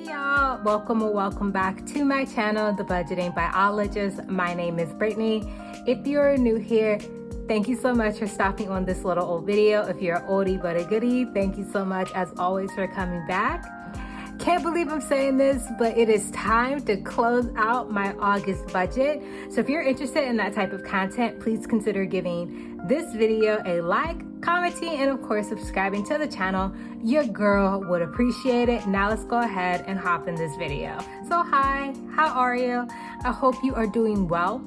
Y'all, welcome or welcome back to my channel, The Budgeting Biologist. My name is Brittany. If you're new here, thank you so much for stopping on this little old video. If you're an oldie but a goodie, thank you so much as always for coming back. Can't believe I'm saying this, but it is time to close out my August budget. So if you're interested in that type of content, please consider giving this video a like, commenting, and of course subscribing to the channel. Your girl would appreciate it. Now let's go ahead and hop in this video. So hi, how are you? I hope you are doing well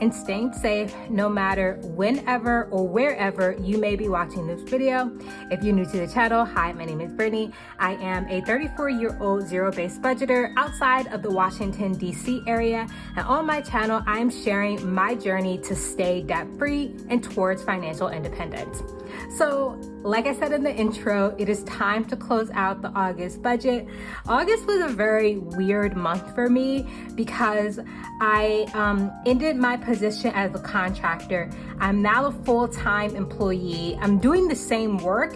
and staying safe no matter whenever or wherever you may be watching this video. If you're new to the channel, hi, my name is Brittany. I am a 34-year-old zero-based budgeter outside of the Washington, D.C. area. And on my channel, I'm sharing my journey to stay debt-free and towards financial independence. So, like I said in the intro, it is time to close out the August budget. August was a very weird month for me because I ended my position as a contractor. I'm now a full-time employee. I'm doing the same work,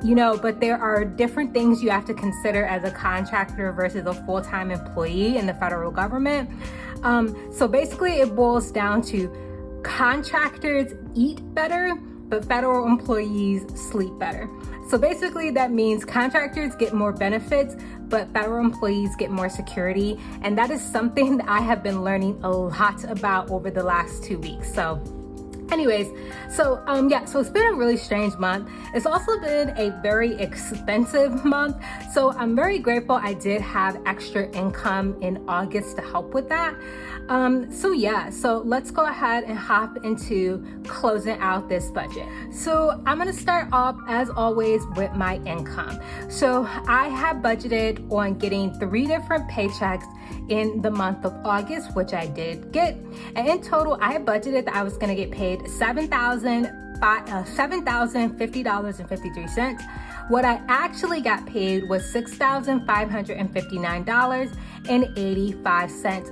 but there are different things you have to consider as a contractor versus a full-time employee in the federal government. So basically it boils down to contractors eat better, but federal employees sleep better. So basically that means contractors get more benefits, but federal employees get more security. And that is something that I have been learning a lot about over the last 2 weeks. So anyways, so it's been a really strange month. It's also been a very expensive month. So I'm very grateful I did have extra income in August to help with that. So let's go ahead and hop into closing out this budget. So I'm gonna start off as always with my income. So I have budgeted on getting 3 different paychecks in the month of August, which I did get. And in total, I had budgeted that I was gonna get paid $7,050.53. What I actually got paid was $6,559.85.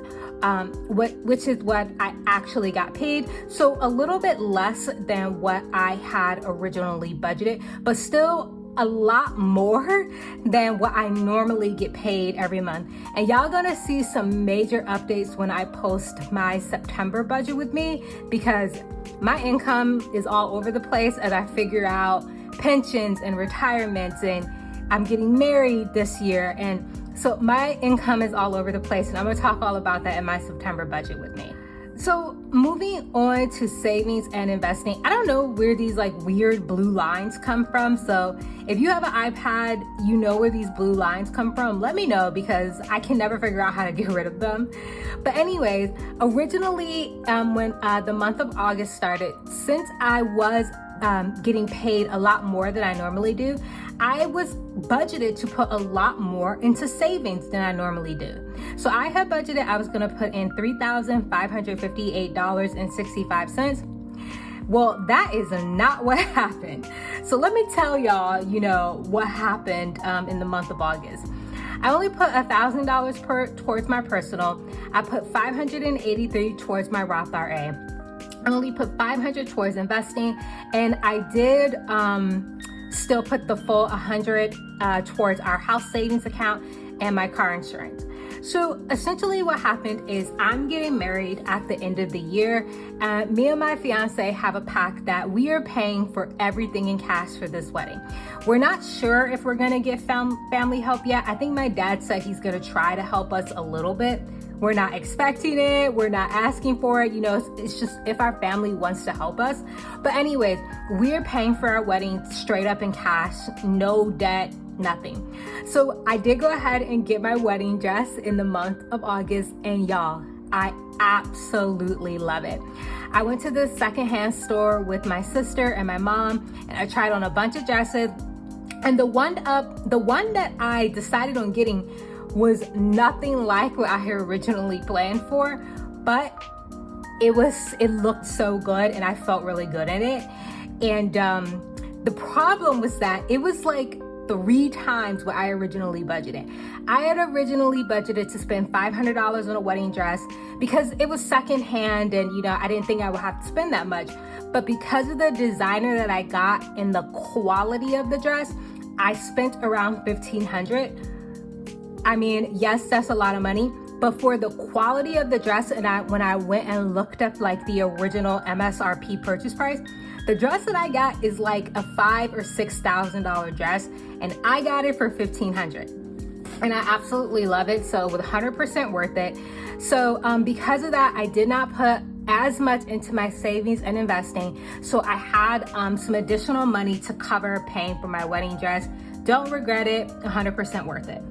Which is what I actually got paid. So a little bit less than what I had originally budgeted, but still a lot more than what I normally get paid every month. And y'all gonna see some major updates when I post my September budget with me, because my income is all over the place as I figure out pensions and retirements, and I'm getting married this year, and so my income is all over the place, and I'm gonna talk all about that in my September budget with me. So moving on to savings and investing, I don't know where these weird blue lines come from. So if you have an iPad, you know where these blue lines come from, let me know, because I can never figure out how to get rid of them. But anyways, originally when the month of August started, since I was getting paid a lot more than I normally do, I was budgeted to put a lot more into savings than I normally do. So I had budgeted I was gonna put in $3,558.65. Well, that is not what happened. So let me tell y'all, what happened in the month of August. I only put $1,000 towards my personal. I put $583 towards my Roth IRA. I only put $500 towards investing, and I did still put the full $100 towards our house savings account and my car insurance. So essentially what happened is I'm getting married at the end of the year. Me and my fiance have a pact that we are paying for everything in cash for this wedding. We're not sure if we're gonna get family help yet. I think my dad said he's gonna try to help us a little bit. We're not expecting it, we're not asking for it, it's just if our family wants to help us. But anyways, we're paying for our wedding straight up in cash, no debt, nothing. So I did go ahead and get my wedding dress in the month of August, and y'all, I absolutely love it. I went to the secondhand store with my sister and my mom, and I tried on a bunch of dresses, and the one that I decided on getting was nothing like what I had originally planned for, but it looked so good and I felt really good in it. And the problem was that it was 3 times what I originally budgeted. I had originally budgeted to spend $500 on a wedding dress because it was secondhand, and I didn't think I would have to spend that much. But because of the designer that I got and the quality of the dress, I spent around $1,500. I mean, yes, that's a lot of money, but for the quality of the dress, and when I went and looked up like the original MSRP purchase price, the dress that I got is like a $5,000 or $6,000 dress, and I got it for $1,500. And I absolutely love it, so it was 100% worth it. So because of that, I did not put as much into my savings and investing, so I had some additional money to cover paying for my wedding dress. Don't regret it, 100% worth it.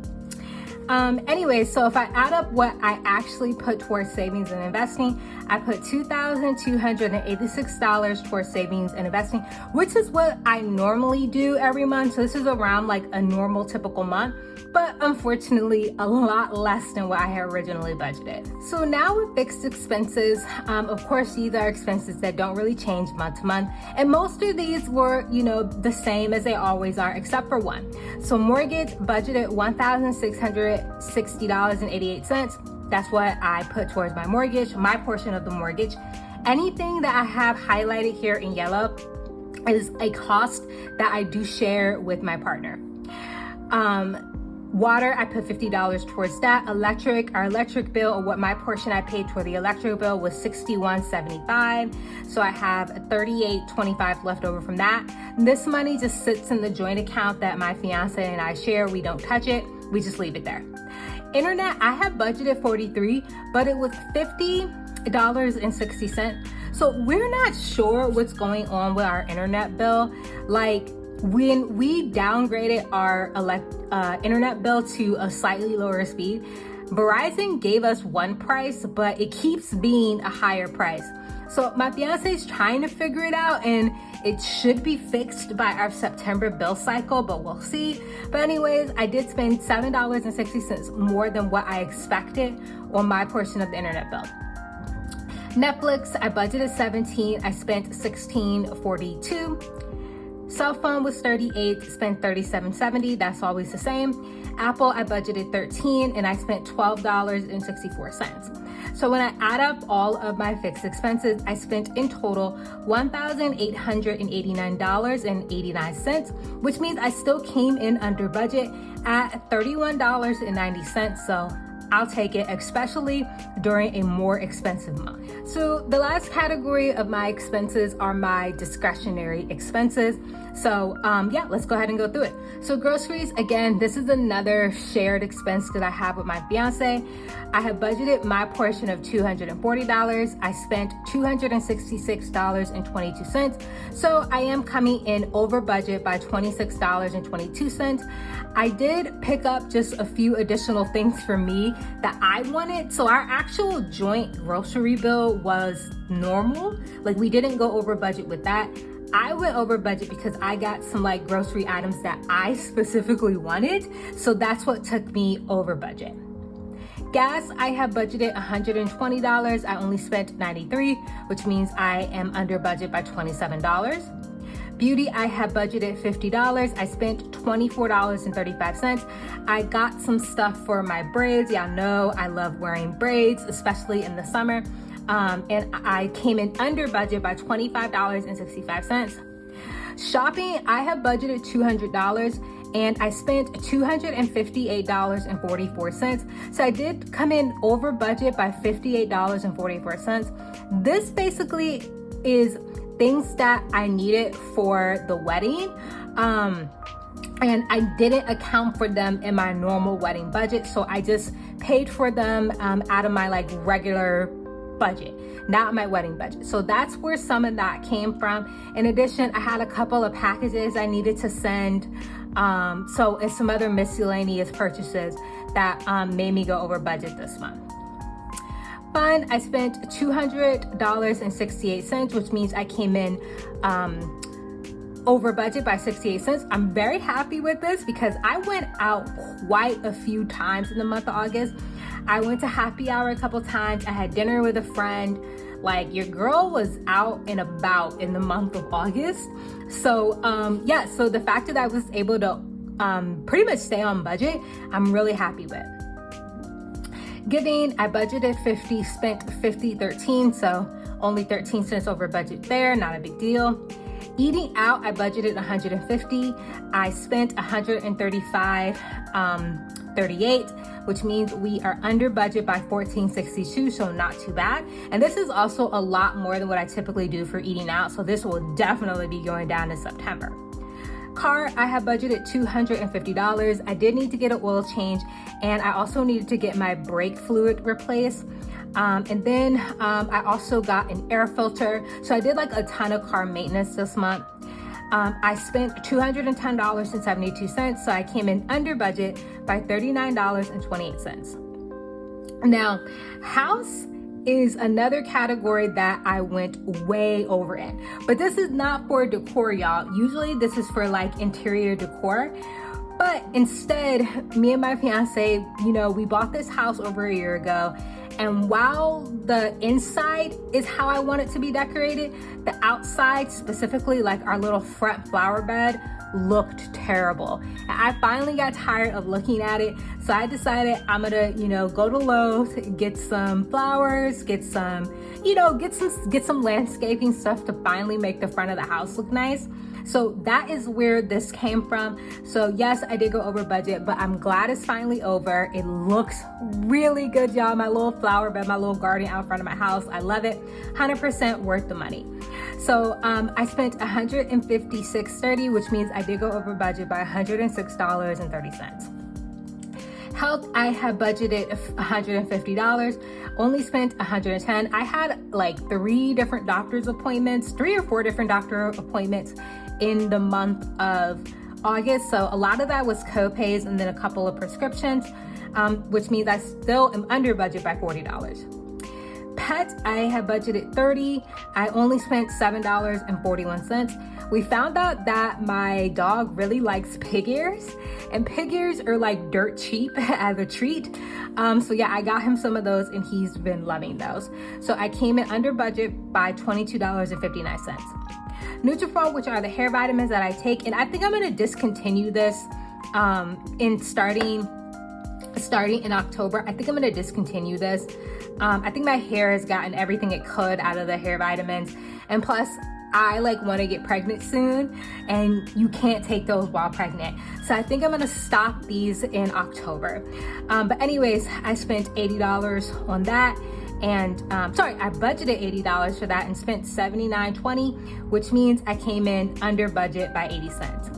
Anyway, so if I add up what I actually put towards savings and investing, I put $2,286 towards savings and investing, which is what I normally do every month. So this is around like a normal typical month, but unfortunately a lot less than what I had originally budgeted. So now with fixed expenses, of course, these are expenses that don't really change month to month. And most of these were, you know, the same as they always are, except for one. So mortgage, budgeted $1,660.88. That's what I put towards my mortgage, my portion of the mortgage. Anything that I have highlighted here in yellow is a cost that I do share with my partner. Water, I put $50 towards that. Our electric bill, or what my portion I paid toward the electric bill, was $61.75. So I have $38.25 left over from that. This money just sits in the joint account that my fiance and I share. We don't touch it. We just leave it there. Internet, I have budgeted $43, but it was $50.60. So we're not sure what's going on with our internet bill. Like, when we downgraded our internet bill to a slightly lower speed, Verizon gave us one price, but it keeps being a higher price. So my fiance is trying to figure it out, and it should be fixed by our September bill cycle, but we'll see. But anyways, I did spend $7.60 more than what I expected on my portion of the internet bill. Netflix, I budgeted $17, I spent $16.42. Cell phone was $38, spent $37.70, that's always the same. Apple, I budgeted $13 and I spent $12.64. So when I add up all of my fixed expenses, I spent in total $1,889.89, which means I still came in under budget at $31.90. So I'll take it, especially during a more expensive month. So the last category of my expenses are my discretionary expenses. So yeah, let's go ahead and go through it. So groceries, again, this is another shared expense that I have with my fiance. I have budgeted my portion of $240. I spent $266.22. So I am coming in over budget by $26.22. I did pick up just a few additional things for me that I wanted. So our actual joint grocery bill was normal. Like, we didn't go over budget with that. I went over budget because I got some like grocery items that I specifically wanted. So that's what took me over budget. Gas, I have budgeted $120. I only spent $93, which means I am under budget by $27. Beauty, I have budgeted $50. I spent $24.35. I got some stuff for my braids. Y'all know I love wearing braids, especially in the summer. And I came in under budget by $25.65. Shopping, I have budgeted $200 and I spent $258.44. So I did come in over budget by $58.44. This basically is things that I needed for the wedding. And I didn't account for them in my normal wedding budget. So I just paid for them out of my like regular budget, not my wedding budget. So that's where some of that came from. In addition, I had a couple of packages I needed to send. And some other miscellaneous purchases that made me go over budget this month. Fun, I spent $200.68, which means I came in over budget by 68 cents. I'm very happy with this because I went out quite a few times in the month of August. I went to happy hour a couple times. I had dinner with a friend. Like, your girl was out and about in the month of August. So yeah, so the fact that I was able to pretty much stay on budget, I'm really happy with. Giving, I budgeted $50, spent $50.13, so only 13 cents over budget there, not a big deal. Eating out, I budgeted $150. I spent $135 $38, which means we are under budget by $14.62, so not too bad. And this is also a lot more than what I typically do for eating out, so this will definitely be going down in September. Car, I have budgeted $250. I did need to get an oil change, and I also needed to get my brake fluid replaced. And then I also got an air filter. So I did like a ton of car maintenance this month. I spent $210.72, so I came in under budget by $39.28. Now, house is another category that I went way over in, but this is not for decor, y'all. Usually this is for like interior decor, but instead, me and my fiance, we bought this house over a year ago, and while the inside is how I want it to be decorated, the outside, specifically like our little front flower bed, looked terrible. And I finally got tired of looking at it, so I decided I'm gonna, go to Lowe's, get some flowers, get some landscaping stuff to finally make the front of the house look nice. So that is where this came from. So yes, I did go over budget, but I'm glad it's finally over. It looks really good, y'all. My little flower bed, my little garden out front of my house, I love it. 100% worth the money. So I spent $156.30, which means I did go over budget by $106.30. Health, I had budgeted $150, only spent $110. I had like 3 or 4 different doctor appointments in the month of August. So a lot of that was co-pays and then a couple of prescriptions, which means I still am under budget by $40. Pet, I had budgeted $30. I only spent $7.41. We found out that my dog really likes pig ears, and pig ears are like dirt cheap as a treat. So yeah, I got him some of those and he's been loving those. So I came in under budget by $22.59. Nutrafol, which are the hair vitamins that I take, and I think I'm gonna discontinue this starting in October. I think I'm gonna discontinue this. I think my hair has gotten everything it could out of the hair vitamins, and plus I want to get pregnant soon, and you can't take those while pregnant. So I think I'm gonna stop these in October. But anyways, I spent $80 on that, and I budgeted $80 for that and spent $79.20, which means I came in under budget by 80 cents.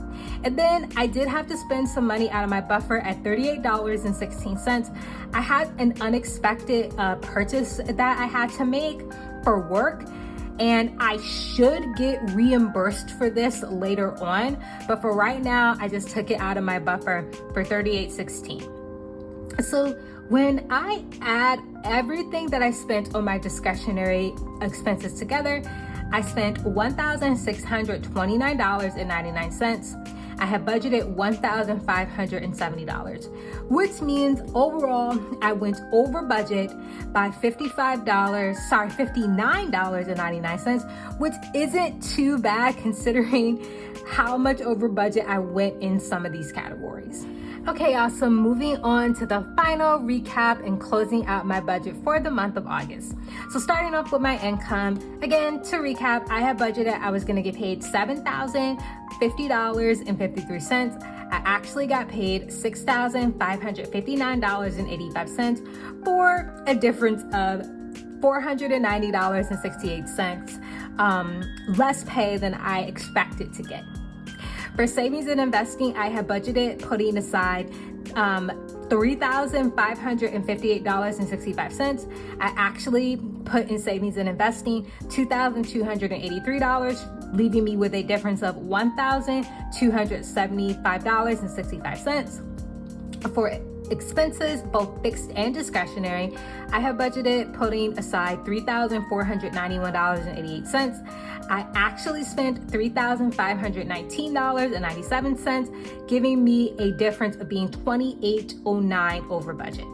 And then I did have to spend some money out of my buffer at $38.16. I had an unexpected purchase that I had to make for work, and I should get reimbursed for this later on, but for right now, I just took it out of my buffer for $38.16. So when I add everything that I spent on my discretionary expenses together, I spent $1,629.99. I have budgeted $1,570, which means overall I went over budget by $59.99, which isn't too bad considering how much over budget I went in some of these categories. Okay, y'all, so moving on to the final recap and closing out my budget for the month of August. So starting off with my income, again, to recap, I had budgeted I was gonna get paid $7,050.53. I actually got paid $6,559.85 for a difference of $490.68, less pay than I expected to get. For savings and investing, I have budgeted putting aside $3,558.65. I actually put in savings and investing $2,283, leaving me with a difference of $1,275.65. For expenses, both fixed and discretionary, I have budgeted putting aside $3,491.88. I actually spent $3,519.97, giving me a difference of being $2,809 over budget.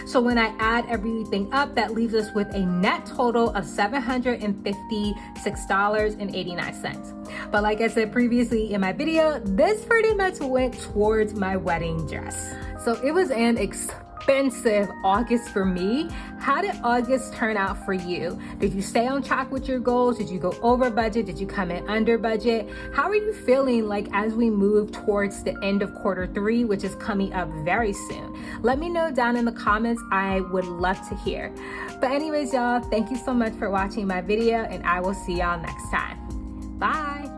So when I add everything up, that leaves us with a net total of $756.89. But like I said previously in my video, this pretty much went towards my wedding dress. So it was an expensive August for me. How did August turn out for you? Did you stay on track with your goals? Did you go over budget? Did you come in under budget? How are you feeling like as we move towards the end of quarter 3, which is coming up very soon? Let me know down in the comments. I would love to hear. But anyways, y'all, thank you so much for watching my video, and I will see y'all next time. Bye.